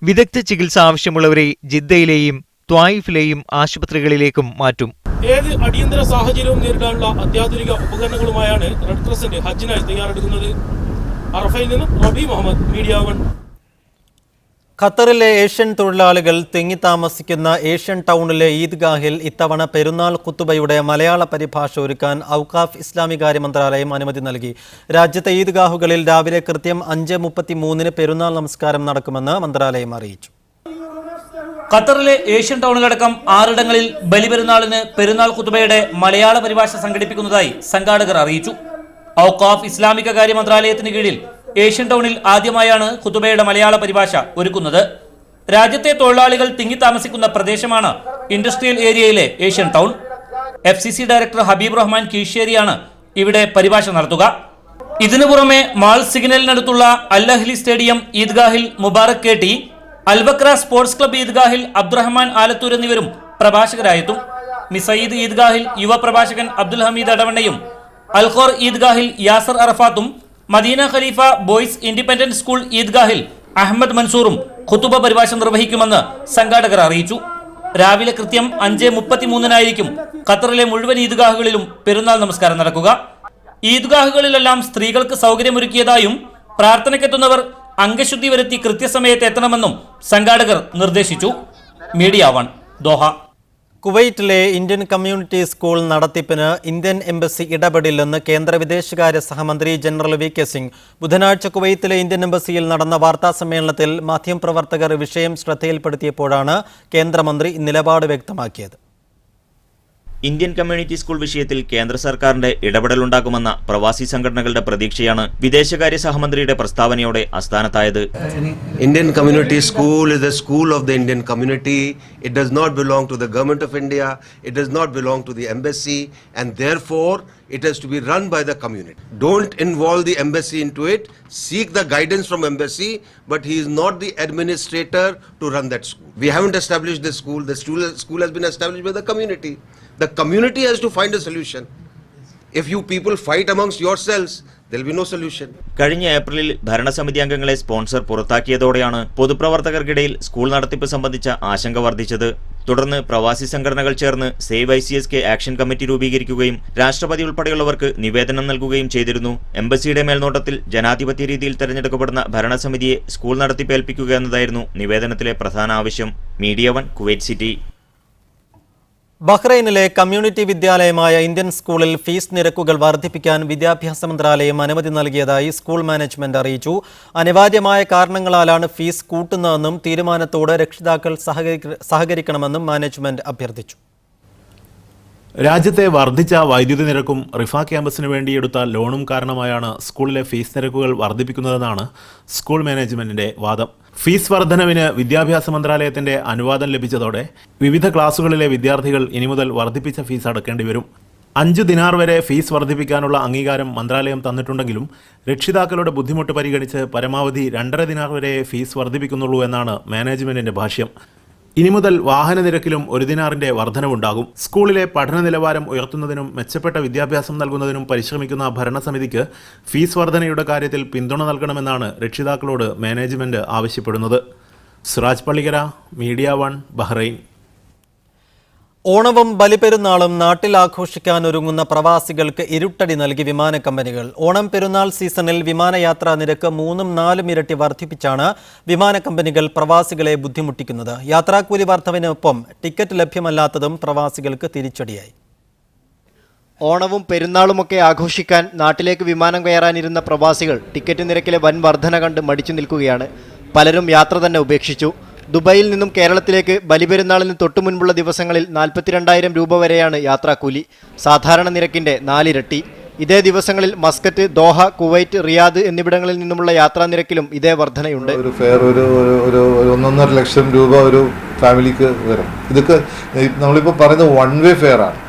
വിദഗ്ധ ചികിത്സ ആവശ്യമുള്ളവരെ ജിദ്ദയിലെയും ത്വായിഫിലെയും ആശുപത്രികളിലേക്കും മാറ്റും. ഏത് അടിയന്തര സാഹചര്യവും നേരിടാനുള്ള അത്യാധുനിക ഉപകരണങ്ങളുമായാണ് റെഡ് ക്രസന്റ് ഹജ്ജിനായി തയ്യാറെടുക്കുന്നത്. അറഫയിൽ നിന്നും റബി മുഹമ്മദ്, മീഡിയ 1. ഖത്തറിലെ ഏഷ്യൻ തൊഴിലാളികൾ തിങ്ങിത്താമസിക്കുന്ന ഏഷ്യൻ ടൗണിലെ ഈദ്ഗാഹിൽ ഇത്തവണ പെരുന്നാൾ ഖുത്തുബയുടെ മലയാള പരിഭാഷ ഒരുക്കാൻ ഔഖാഫ് ഇസ്ലാമികാര്യ മന്ത്രാലയം അനുമതി നൽകി. രാജ്യത്തെ ഈദ്ഗാഹുകളിൽ രാവിലെ കൃത്യം 5:33 പെരുന്നാൾ നമസ്കാരം നടക്കുമെന്ന് മന്ത്രാലയം അറിയിച്ചു. ഖത്തറിലെ ഏഷ്യൻ ടൗണിലടക്കം 6 ബലിപെരുന്നാളിന് പെരുന്നാൾ ഖുതുബയുടെ മലയാള പരിഭാഷ സംഘടിപ്പിക്കുന്നതായി സംഘാടകർ അറിയിച്ചു. ഔഖാഫ് ഇസ്ലാമിക കാര്യ മന്ത്രാലയത്തിന് കീഴിൽ ഏഷ്യൻ ടൗണിൽ ആദ്യമായാണ് ഖുതുബയുടെ മലയാള പരിഭാഷ ഒരുക്കുന്നത്. രാജ്യത്തെ തൊഴിലാളികൾ തിങ്ങിത്താമസിക്കുന്ന പ്രദേശമാണ് ഇൻഡസ്ട്രിയൽ ഏരിയയിലെ Asian town. FCC director Habeeb Rahman കീഴ്ശേരിയാണ് ഇവിടെ പരിഭാഷ നടത്തുക. ഇതിനു പുറമെ മാൾ സിഗ്നലിനടുത്തുള്ള അൽ അഹ്ലി സ്റ്റേഡിയം ഈദ്ഗാഹിൽ Mubarak Ketti, Al Bakra sports club ഈദ്ഗാഹിൽ അബ്ദുറഹ്മാൻ ആലത്തൂർ എന്നിവരും പ്രഭാഷകരായെത്തും. മിസയ്യിദ് ഈദ്ഗാഹിൽ യുവ പ്രഭാഷകൻ അബ്ദുൽ ഹമീദ് അടവണ്ണയും, അൽഖോർ ഈദ്ഗാഹിൽ യാസർ അറഫാത്തും, Madina Khalifa boys independent school ഈദ്ഗാഹിൽ അഹമ്മദ് മൻസൂറും ഖുതുബ പരിഭാഷ നിർവഹിക്കുമെന്ന് സംഘാടകർ അറിയിച്ചു. രാവിലെ കൃത്യം 5:33 ഖത്തറിലെ മുഴുവൻ ഈദ്ഗാഹുകളിലും പെരുന്നാൾ നമസ്കാരം നടക്കുക. ഈദ്ഗാഹുകളിലെല്ലാം സ്ത്രീകൾക്ക് സൗകര്യമൊരുക്കിയതായും പ്രാർത്ഥനയ്ക്കെത്തുന്നവർ അംഗശുദ്ധി വരുത്തി കൃത്യസമയത്ത് എത്തണമെന്നും സംഘാടകർ നിർദ്ദേശിച്ചു. Media 1, Doha. കുവൈറ്റിലെ ഇന്ത്യൻ കമ്മ്യൂണിറ്റി സ്കൂൾ നടത്തിപ്പിന് ഇന്ത്യൻ എംബസി ഇടപെടില്ലെന്ന് കേന്ദ്ര വിദേശകാര്യ സഹമന്ത്രി ജനറൽ VK സിംഗ് ബുധനാഴ്ച കുവൈത്തിലെ ഇന്ത്യൻ എംബസിയിൽ നടന്ന വാർത്താ സമ്മേളനത്തിൽ മാധ്യമപ്രവർത്തകർ വിഷയം ശ്രദ്ധയിൽപ്പെടുത്തിയപ്പോഴാണ് കേന്ദ്രമന്ത്രി നിലപാട് വ്യക്തമാക്കിയത്. ഇന്ത്യൻ കമ്മ്യൂണിറ്റി സ്കൂൾ വിഷയത്തിൽ കേന്ദ്ര സർക്കാരിന്റെ ഇടപെടലുണ്ടാകുമെന്ന പ്രവാസി സംഘടനകളുടെ പ്രതീക്ഷയാണ് വിദേശകാര്യ സഹമന്ത്രിയുടെ പ്രസ്താവനയോടെ അസ്ഥാനത്തായത്. Indian community school is a school of the Indian community. It does not belong to the government of India. It does not belong to the embassy, and therefore it has to be run by the community. Don't involve the embassy into it. Seek the guidance from embassy, but he is not the administrator to run that school. We haven't established this school. The school has been established by the community. The community has to find a solution. If you people fight amongst yourselves, there will be no solution. കഴിഞ്ഞ ഏപ്രിലിൽ ഭരണസമിതി അംഗങ്ങളെ sponsor പുറത്താക്കിയതോടെയാണ് പൊതുപ്രവർത്തകർക്കിടയിൽ school നടത്തിപ്പ് സംബന്ധിച്ച ആശങ്ക വർദ്ധിച്ചത്. തുടർന്ന് പ്രവാസി സംഘടനകൾ ചേർന്ന് സേവ് ICSK ആക്ഷൻ കമ്മിറ്റി രൂപീകരിക്കുകയും രാഷ്ട്രപതി ഉൾപ്പെടെയുള്ളവർക്ക് നിവേദനം നൽകുകയും ചെയ്തിരുന്നു. എംബസിയുടെ മേൽനോട്ടത്തിൽ ജനാധിപത്യ രീതിയിൽ തെരഞ്ഞെടുക്കപ്പെടുന്ന ഭരണസമിതിയെ സ്കൂൾ നടത്തിപ്പ് ഏൽപ്പിക്കുക എന്നതായിരുന്നു നിവേദനത്തിലെ പ്രധാന ആവശ്യം. Media 1 Kuwait city. ബഹ്റൈനിലെ കമ്മ്യൂണിറ്റി വിദ്യാലയമായ ഇന്ത്യൻ സ്കൂളിൽ ഫീസ് നിരക്കുകൾ വർദ്ധിപ്പിക്കാൻ വിദ്യാഭ്യാസ മന്ത്രാലയം അനുമതി നൽകിയതായി സ്കൂൾ മാനേജ്മെന്റ് അറിയിച്ചു. അനിവാര്യമായ കാരണങ്ങളാലാണ് ഫീസ് കൂട്ടുന്നതെന്നും തീരുമാനത്തോട് രക്ഷിതാക്കൾ സഹകരിക്കണമെന്നും മാനേജ്മെന്റ് അഭ്യർത്ഥിച്ചു. രാജ്യത്തെ വർദ്ധിച്ച വൈദ്യുതി നിരക്കും റിഫ ക്യാമ്പസിന് വേണ്ടിയെടുത്ത ലോണും കാരണമായാണ് സ്കൂളിലെ ഫീസ് നിരക്കുകൾ വർദ്ധിപ്പിക്കുന്നതെന്നാണ് സ്കൂൾ മാനേജ്മെന്റിന്റെ വാദം. ഫീസ് വർധനവിന് വിദ്യാഭ്യാസ മന്ത്രാലയത്തിന്റെ അനുവാദം ലഭിച്ചതോടെ വിവിധ ക്ലാസുകളിലെ വിദ്യാർത്ഥികൾ ഇനി മുതൽ വർദ്ധിപ്പിച്ച ഫീസ് അടക്കേണ്ടി വരും. 5 ദിനാർ വരെ ഫീസ് വർദ്ധിപ്പിക്കാനുള്ള അംഗീകാരം മന്ത്രാലയം തന്നിട്ടുണ്ടെങ്കിലും രക്ഷിതാക്കളുടെ ബുദ്ധിമുട്ട് പരിഗണിച്ച് പരമാവധി 2.5 ദിനാർ വരെ ഫീസ് വർദ്ധിപ്പിക്കുന്നുള്ളൂ എന്നാണ് മാനേജ്മെന്റിന്റെ ഭാഷ്യം. ഇനി മുതൽ വാഹന നിരക്കിലും 1 ദിനാറിന്റെ വർധനവുണ്ടാകും. സ്കൂളിലെ പഠന നിലവാരം ഉയർത്തുന്നതിനും മെച്ചപ്പെട്ട വിദ്യാഭ്യാസം നൽകുന്നതിനും പരിശ്രമിക്കുന്ന ഭരണസമിതിക്ക് ഫീസ് വർധനയുടെ കാര്യത്തിൽ പിന്തുണ നൽകണമെന്നാണ് രക്ഷിതാക്കളോട് മാനേജ്മെന്റ് ആവശ്യപ്പെടുന്നത്. Siraj Pallikkara, media 1, Bahrain. ഓണവും ബലിപെരുന്നാളും നാട്ടിൽ ആഘോഷിക്കാൻ ഒരുങ്ങുന്ന പ്രവാസികൾക്ക് ഇരുട്ടടി നൽകി വിമാന കമ്പനികൾ. ഓണം പെരുന്നാൾ സീസണിൽ വിമാനയാത്രാ നിരക്ക് 3-4 ഇരട്ടി വർദ്ധിപ്പിച്ചാണ് വിമാന കമ്പനികൾ പ്രവാസികളെ ബുദ്ധിമുട്ടിക്കുന്നത്. യാത്രാക്കൂലി വർധനവിനൊപ്പം ടിക്കറ്റ് ലഭ്യമല്ലാത്തതും പ്രവാസികൾക്ക് തിരിച്ചടിയായി. ഓണവും പെരുന്നാളുമൊക്കെ ആഘോഷിക്കാൻ നാട്ടിലേക്ക് വിമാനം കയറാനിരുന്ന പ്രവാസികൾ ടിക്കറ്റ് നിരക്കിലെ വൻ വർധന കണ്ട് മടിച്ചു നിൽക്കുകയാണ്. പലരും യാത്ര തന്നെ ഉപേക്ഷിച്ചു. ദുബായിൽ നിന്നും കേരളത്തിലേക്ക് ബലിപെരുന്നാളിന് തൊട്ടു മുൻപുള്ള ദിവസങ്ങളിൽ 42,000 രൂപ വരെയാണ് യാത്രാക്കൂലി, സാധാരണ നിരക്കിന്റെ 4 ഇരട്ടി. ഇതേ ദിവസങ്ങളിൽ മസ്കറ്റ്, ദോഹ, കുവൈറ്റ്, റിയാദ് എന്നിവിടങ്ങളിൽ നിന്നുമുള്ള യാത്രാ നിരക്കിലും ഇതേ വർധനയുണ്ട്. ഒരു ഫെയർ ഒരു 1.5 ലക്ഷം രൂപ ഒരു ഫാമിലിക്ക് വരും. ഇതൊക്കെ നമ്മളിപ്പോൾ പറയുന്നത് 1 വേ ഫെയർ ആണ്.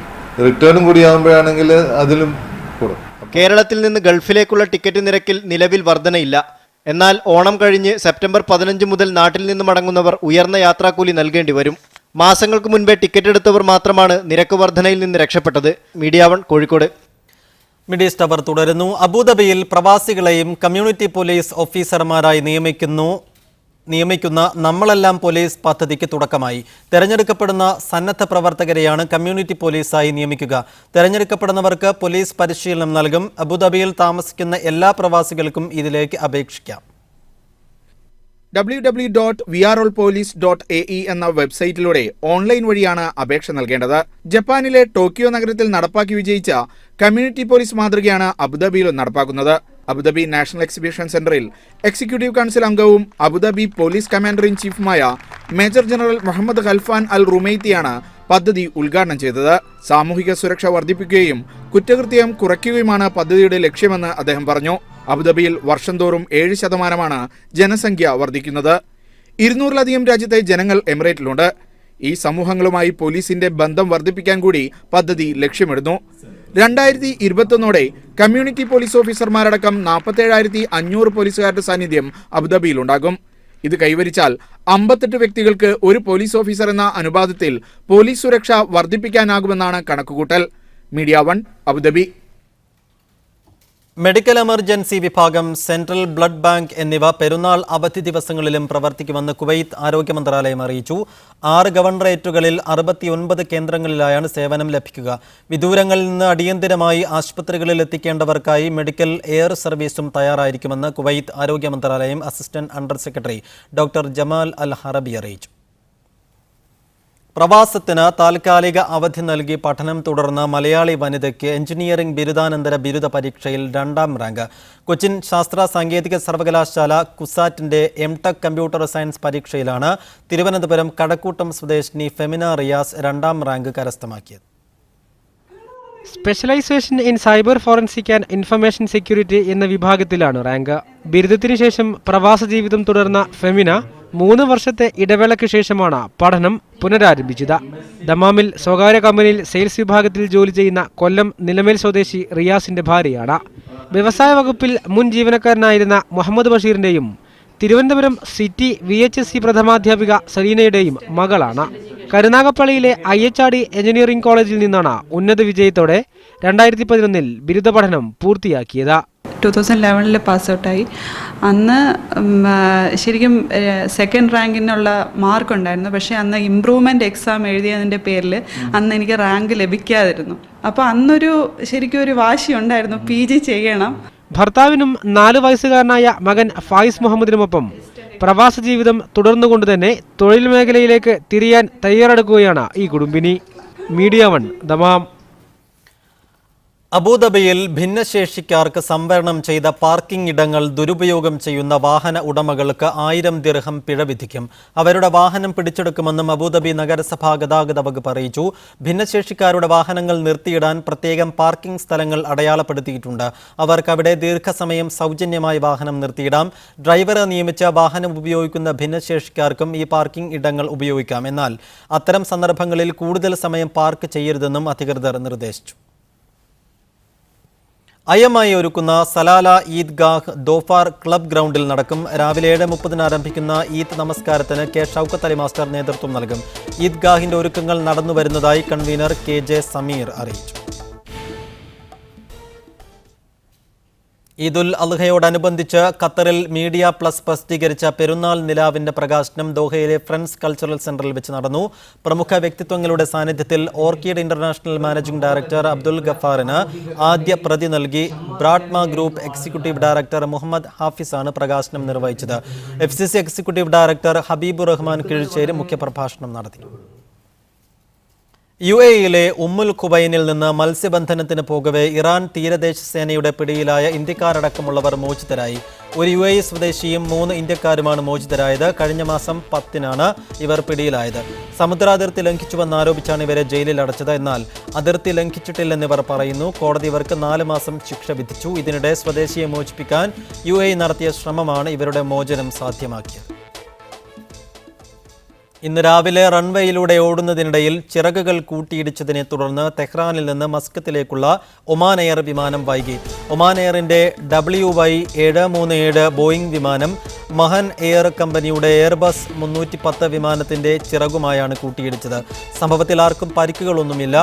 റിട്ടേണും കൂടി ആകുമ്പോഴാണെങ്കിൽ അതിലും കൂടും. കേരളത്തിൽ നിന്ന് ഗൾഫിലേക്കുള്ള ടിക്കറ്റ് നിരക്കിൽ നിലവിൽ വർധനയില്ല. എന്നാൽ ഓണം കഴിഞ്ഞ് സെപ്റ്റംബർ 15 മുതൽ നാട്ടിൽ നിന്ന് മടങ്ങുന്നവർ ഉയർന്ന യാത്രാക്കൂലി നൽകേണ്ടി വരും. മാസങ്ങൾക്ക് മുൻപേ ടിക്കറ്റ് എടുത്തവർ മാത്രമാണ് നിരക്ക് വർധനയിൽ നിന്ന് രക്ഷപ്പെട്ടത്. മീഡിയ 1 കോഴിക്കോട്. മിഡിസ്റ്റ് അവർ തുടരുന്നു. അബുദാബിയിൽ പ്രവാസികളെയും കമ്മ്യൂണിറ്റി പോലീസ് ഓഫീസർമാരായി നിയമിക്കുന്ന നമ്മളെല്ലാം പോലീസ് പദ്ധതിക്ക് തുടക്കമായി. തെരഞ്ഞെടുക്കപ്പെടുന്ന സന്നദ്ധ പ്രവർത്തകരെയാണ് കമ്മ്യൂണിറ്റി പോലീസായി നിയമിക്കുക. തെരഞ്ഞെടുക്കപ്പെടുന്നവർക്ക് പോലീസ് പരിശീലനം നൽകും. അബുദാബിയിൽ താമസിക്കുന്ന എല്ലാ പ്രവാസികൾക്കും ഇതിലേക്ക് അപേക്ഷിക്കാം. www.vrallpolice.ae എന്ന വെബ്സൈറ്റിലൂടെ ഓൺലൈൻ വഴിയാണ് അപേക്ഷ നൽകേണ്ടത്. ജപ്പാനിലെ ടോക്കിയോ നഗരത്തിൽ നടപ്പാക്കി വിജയിച്ച കമ്മ്യൂണിറ്റി പോലീസ് മാതൃകയാണ് അബുദാബിയിലും നടപ്പാക്കുന്നത്. Abu Dhabi national exhibition centre executive council അംഗവും അബുദാബി പോലീസ് കമാൻഡർ ഇൻ ചീഫുമായ major general Mohammed Khalfan Al റുമൈത്തിയാണ് പദ്ധതി ഉദ്ഘാടനം ചെയ്തത്. സാമൂഹിക സുരക്ഷ വർദ്ധിപ്പിക്കുകയും കുറ്റകൃത്യം കുറയ്ക്കുകയുമാണ് പദ്ധതിയുടെ ലക്ഷ്യമെന്ന് അദ്ദേഹം പറഞ്ഞു. അബുദാബിയിൽ വർഷം തോറും 7% ജനസംഖ്യ വർദ്ധിക്കുന്നത്. 200-ലധികം രാജ്യത്തെ ജനങ്ങൾ എമിറേറ്റിലുണ്ട്. ഈ സമൂഹങ്ങളുമായി പോലീസിന്റെ ബന്ധം വർദ്ധിപ്പിക്കാൻ കൂടി പദ്ധതി ലക്ഷ്യമിടുന്നു. 2021 കമ്മ്യൂണിറ്റി പോലീസ് ഓഫീസർമാരടക്കം 47,500 പോലീസുകാരുടെ സാന്നിധ്യം അബുദാബിയിലുണ്ടാകും. ഇത് കൈവരിച്ചാൽ 58 വ്യക്തികൾക്ക് ഒരു പോലീസ് ഓഫീസർ എന്ന അനുപാതത്തിൽ പോലീസ് സുരക്ഷ വർദ്ധിപ്പിക്കാനാകുമെന്നാണ് കണക്കുകൂട്ടൽ. Media 1 Abu Dhabi. മെഡിക്കൽ എമർജൻസി വിഭാഗം, സെൻട്രൽ ബ്ലഡ് ബാങ്ക് എന്നിവ പെരുന്നാൾ അവധി ദിവസങ്ങളിലും പ്രവർത്തിക്കുമെന്ന് കുവൈത്ത് ആരോഗ്യ മന്ത്രാലയം അറിയിച്ചു. 6 ഗവർണറേറ്റുകളിൽ 69 കേന്ദ്രങ്ങളിലായാണ് സേവനം ലഭിക്കുക. വിദൂരങ്ങളിൽ നിന്ന് അടിയന്തരമായി ആശുപത്രികളിൽ എത്തിക്കേണ്ടവർക്കായി മെഡിക്കൽ എയർ സർവീസും തയ്യാറായിരിക്കുമെന്ന് കുവൈത്ത് ആരോഗ്യ മന്ത്രാലയം assistant under secretary doctor Jamal Al Harabi അറിയിച്ചു. പ്രവാസത്തിന് താൽക്കാലിക അവധി നൽകി പഠനം തുടർന്ന മലയാളി വനിതയ്ക്ക് എഞ്ചിനീയറിംഗ് ബിരുദാനന്തര ബിരുദ പരീക്ഷയിൽ 2ാം റാങ്ക്. കൊച്ചിൻ ശാസ്ത്ര സാങ്കേതിക സർവകലാശാല കുസാറ്റിന്റെ എംടെക് കമ്പ്യൂട്ടർ സയൻസ് പരീക്ഷയിലാണ് തിരുവനന്തപുരം കടക്കൂട്ടം സ്വദേശിനി ഫെമിന റിയാസ് 2ാം റാങ്ക് കരസ്ഥമാക്കിയത്. Specialisation in cyber forensic and information security എന്ന വിഭാഗത്തിലാണ് റാങ്ക്. ബിരുദത്തിനു ശേഷം പ്രവാസ ജീവിതം തുടർന്ന ഫെമിന 3 വർഷത്തെ ഇടവേളയ്ക്ക് ശേഷമാണ് പഠനം പുനരാരംഭിച്ചത്. ദമാമിൽ സ്വകാര്യ കമ്പനിയിൽ സെയിൽസ് വിഭാഗത്തിൽ ജോലി ചെയ്യുന്ന കൊല്ലം നിലമേൽ സ്വദേശി റിയാസിന്റെ ഭാര്യയാണ്. വ്യവസായ വകുപ്പിൽ മുൻ ജീവനക്കാരനായിരുന്ന മുഹമ്മദ് ബഷീറിന്റെയും തിരുവനന്തപുരം സിറ്റി VHSC പ്രഥമാധ്യാപിക സലീനയുടെയും മകളാണ്. കരുനാഗപ്പള്ളിയിലെ IHRD എഞ്ചിനീയറിംഗ് കോളേജിൽ നിന്നാണ് ഉന്നത വിജയത്തോടെ 2011 ബിരുദ പഠനം പൂർത്തിയാക്കിയത്. 2011 പാസ് ഔട്ടായി. അന്ന് ശരിക്കും സെക്കൻഡ് റാങ്കിനുള്ള മാർക്ക് ഉണ്ടായിരുന്നു. പക്ഷേ അന്ന് ഇമ്പ്രൂവ്മെൻറ്റ് എക്സാം എഴുതിയതിൻ്റെ പേരിൽ അന്ന് എനിക്ക് റാങ്ക് ലഭിക്കാതിരുന്നു. അപ്പോൾ അന്നൊരു ശരിക്കും ഒരു വാശി ഉണ്ടായിരുന്നു, PG ചെയ്യണം. ഭർത്താവിനും 4 വയസ്സുകാരനായ മകൻ ഫായിസ് മുഹമ്മദിനുമൊപ്പം പ്രവാസ ജീവിതം തുടർന്നുകൊണ്ട് തന്നെ തൊഴിൽ മേഖലയിലേക്ക് തിരിയാൻ തയ്യാറെടുക്കുകയാണ് ഈ കുടുംബിനി. Media 1 Dammam. അബുദാബിയിൽ ഭിന്നശേഷിക്കാർക്ക് സംവരണം ചെയ്ത പാർക്കിംഗ് ഇടങ്ങൾ ദുരുപയോഗം ചെയ്യുന്ന വാഹന ഉടമകൾക്ക് 1000 ദിർഹം പിഴ വിധിക്കും. അവരുടെ വാഹനം പിടിച്ചെടുക്കുമെന്നും അബുദാബി നഗരസഭാ ഗതാഗത വകുപ്പ് അറിയിച്ചു. ഭിന്നശേഷിക്കാരുടെ വാഹനങ്ങൾ നിർത്തിയിടാൻ പ്രത്യേകം പാർക്കിംഗ് സ്ഥലങ്ങൾ അടയാളപ്പെടുത്തിയിട്ടുണ്ട്. അവർക്ക് അവിടെ ദീർഘസമയം സൗജന്യമായി വാഹനം നിർത്തിയിടാം. ഡ്രൈവറെ നിയമിച്ച വാഹനം ഉപയോഗിക്കുന്ന ഭിന്നശേഷിക്കാർക്കും ഈ പാർക്കിംഗ് ഇടങ്ങൾ ഉപയോഗിക്കാം. എന്നാൽ അത്തരം സന്ദർഭങ്ങളിൽ കൂടുതൽ സമയം പാർക്ക് ചെയ്യരുതെന്നും അധികൃതർ നിർദ്ദേശിച്ചു. IMI ഒരുക്കുന്ന സലാല ഈദ്ഗാഹ് ദോഫാർ ക്ലബ് ഗ്രൗണ്ടിൽ നടക്കും. രാവിലെ 7:30 ആരംഭിക്കുന്ന ഈദ് നമസ്കാരത്തിന് K. ഷൗക്കത്ത് അലി മാസ്റ്റർ നേതൃത്വം നൽകും. ഈദ്ഗാഹിന്റെ ഒരുക്കങ്ങൾ നടന്നുവരുന്നതായി കൺവീനർ KJ സമീർ അറിയിച്ചു. ഈദുൽ അദ്ഹയോടനുബന്ധിച്ച് ഖത്തറിൽ മീഡിയ പ്ലസ് പ്രസിദ്ധീകരിച്ച പെരുന്നാൾ നിലാവിന്റെ പ്രകാശനം ദോഹയിലെ ഫ്രണ്ട്സ് കൾച്ചറൽ സെന്ററിൽ വെച്ച് നടന്നു. പ്രമുഖ വ്യക്തിത്വങ്ങളുടെ സാന്നിധ്യത്തിൽ Orchid International managing director Abdul ഗഫാറിന് ആദ്യ പ്രതി നൽകി. Bradma group executive director Muhammad ഹാഫിസാണ് പ്രകാശനം നിർവഹിച്ചത്. FCC executive director Habeebur Rahman Kizhsheri മുഖ്യപ്രഭാഷണം നടത്തി. UAEയിലെ ഉമ്മുൽ ഖുബൈനിൽ നിന്ന് മത്സ്യബന്ധനത്തിന് പോകവെ ഇറാൻ തീരദേശ സേനയുടെ പിടിയിലായ ഇന്ത്യക്കാരടക്കമുള്ളവർ മോചിതരായി. ഒരു UAE സ്വദേശിയും 3 ഇന്ത്യക്കാരുമാണ് മോചിതരായത്. കഴിഞ്ഞ മാസം 10-നാണ് ഇവർ പിടിയിലായത്. സമുദ്രാതിർത്തി ലംഘിച്ചുവെന്നാരോപിച്ചാണ് ഇവരെ ജയിലിൽ അടച്ചത്. എന്നാൽ അതിർത്തി ലംഘിച്ചിട്ടില്ലെന്നിവർ പറയുന്നു. കോടതി ഇവർക്ക് 4 മാസം ശിക്ഷ വിധിച്ചു. ഇതിനിടെ സ്വദേശിയെ മോചിപ്പിക്കാൻ UAE നടത്തിയ ശ്രമമാണ് ഇവരുടെ മോചനം സാധ്യമാക്കിയത്. ഇന്ന് രാവിലെ റൺവേയിലൂടെ ഓടുന്നതിനിടയിൽ ചിറകുകൾ കൂട്ടിയിടിച്ചതിനെ തുടർന്ന് തെഹ്റാനിൽ നിന്ന് മസ്കത്തിലേക്കുള്ള ഒമാൻ എയർ വിമാനം വൈകി. ഒമാൻ എയറിന്റെ WY737 ബോയിംഗ് വിമാനം മഹൻ എയർ കമ്പനിയുടെ എയർബസ് 310 വിമാനത്തിന്റെ ചിറകുമായാണ് കൂട്ടിയിടിച്ചത്. സംഭവത്തിൽ ആർക്കും പരിക്കുകളൊന്നുമില്ല.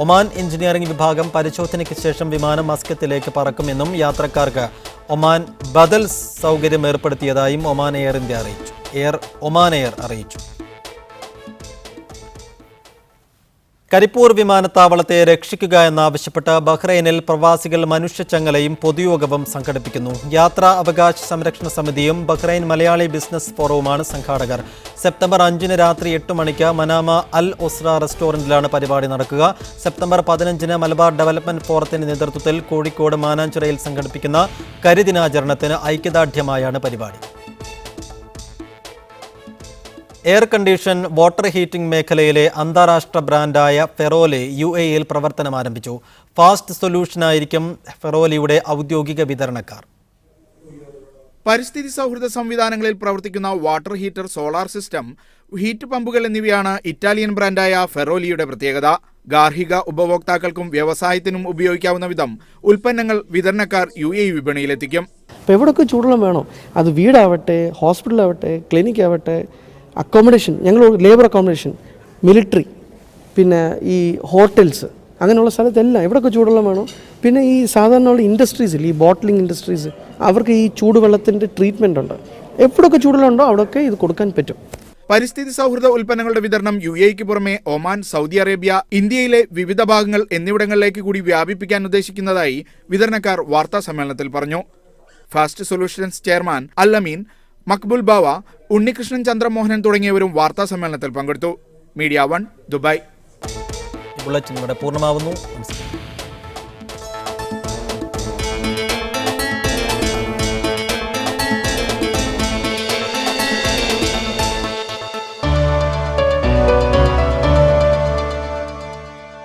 ഒമാൻ എഞ്ചിനീയറിംഗ് വിഭാഗം പരിശോധനയ്ക്ക് ശേഷം വിമാനം മസ്കത്തിലേക്ക് പറക്കുമെന്നും യാത്രക്കാർക്ക് ഒമാൻ ബദൽ സൗകര്യം ഏർപ്പെടുത്തിയതായും ഒമാൻ എയർ അറിയിച്ചു. കരിപ്പൂർ വിമാനത്താവളത്തെ രക്ഷിക്കുക എന്നാവശ്യപ്പെട്ട് ബഹ്റൈനിൽ പ്രവാസികൾ മനുഷ്യച്ചങ്ങലയും പൊതുയോഗവും സംഘടിപ്പിക്കുന്നു. യാത്രാ അവകാശ സംരക്ഷണ സമിതിയും ബഹ്റൈൻ മലയാളി ബിസിനസ് ഫോറവുമാണ് സംഘാടകർ. സെപ്റ്റംബർ 5-ന് രാത്രി 8 മണിക്ക് മനാമ അൽ ഒസ്ര റെസ്റ്റോറന്റിലാണ് പരിപാടി നടക്കുക. സെപ്റ്റംബർ 15-ന് മലബാർ ഡെവലപ്മെന്റ് ഫോറത്തിന്റെ നേതൃത്വത്തിൽ കോഴിക്കോട് മാനാഞ്ചിറയിൽ സംഘടിപ്പിക്കുന്ന കരിദിനാചരണത്തിന് ഐക്യദാർഢ്യമായാണ് പരിപാടി. എയർ കണ്ടീഷൻ വാട്ടർ ഹീറ്റിംഗ് മേഖലയിലെ അന്താരാഷ്ട്ര ബ്രാൻഡായ ഫെറോലെ UAEയിൽ പ്രവർത്തനം ആരംഭിച്ചു. ഫാസ്റ്റ് സൊല്യൂഷനായിരിക്കും ഫെറോലിയുടെ ഔദ്യോഗിക വിതരണക്കാർ. പരിസ്ഥിതി സൗഹൃദ സംവിധാനങ്ങളിൽ പ്രവർത്തിക്കുന്ന water heater, solar system, heat പമ്പുകൾ എന്നിവയാണ് ഇറ്റാലിയൻ ബ്രാൻഡായ ഫെറോലിയുടെ പ്രത്യേകത. ഗാർഹിക ഉപഭോക്താക്കൾക്കും വ്യവസായത്തിനും ഉപയോഗിക്കാവുന്ന വിധം ഉൽപ്പന്നങ്ങൾ വിതരണക്കാർ UAE വിപണിയിലെത്തിക്കും. അപ്പോൾ എവിടെയൊക്കെ ചൂടുവെള്ളം വേണോ, അത് വീടാവട്ടെ, ഹോസ്പിറ്റലാവട്ടെ, ക്ലിനിക് ആവട്ടെ, അക്കോമഡേഷൻ, ഞങ്ങൾ ലേബർ അക്കോമഡേഷൻ, മിലിറ്ററി, പിന്നെ ഈ ഹോട്ടൽസ്, അങ്ങനെയുള്ള സ്ഥലത്തെല്ലാം എവിടെയൊക്കെ ചൂടുവെള്ളം വേണോ. പിന്നെ ഈ സാധാരണയുള്ള ഇൻഡസ്ട്രീസിൽ, ഈ ബോട്ടിലിംഗ് ഇൻഡസ്ട്രീസ്, അവർക്ക് ഈ ചൂടുവെള്ളത്തിൻ്റെ ട്രീറ്റ്മെൻ്റ് ഉണ്ട്. എവിടെയൊക്കെ ചൂടുവെള്ളം ഉണ്ടോ അവിടെയൊക്കെ ഇത് കൊടുക്കാൻ പറ്റും. പരിസ്ഥിതി സൗഹൃദ ഉൽപ്പന്നങ്ങളുടെ വിതരണം UAEക്ക് പുറമെ ഒമാൻ, സൗദി അറേബ്യ, ഇന്ത്യയിലെ വിവിധ ഭാഗങ്ങൾ എന്നിവിടങ്ങളിലേക്ക് കൂടി വ്യാപിപ്പിക്കാൻ ഉദ്ദേശിക്കുന്നതായി വിതരണക്കാർ വാർത്താ സമ്മേളനത്തിൽ പറഞ്ഞു. ഫാസ്റ്റ് സൊല്യൂഷൻസ് ചെയർമാൻ അൽ അമീൻ, മക്ബുൽ ബാവ, ഉണ്ണികൃഷ്ണൻ ചന്ദ്രമോഹനൻ തുടങ്ങിയവരും വാർത്താ സമ്മേളനത്തിൽ പങ്കെടുത്തു. Media 1 Dubai. ബുള്ളറ്റിൻ ഇവിടെ പൂർണ്ണമാവുന്നു.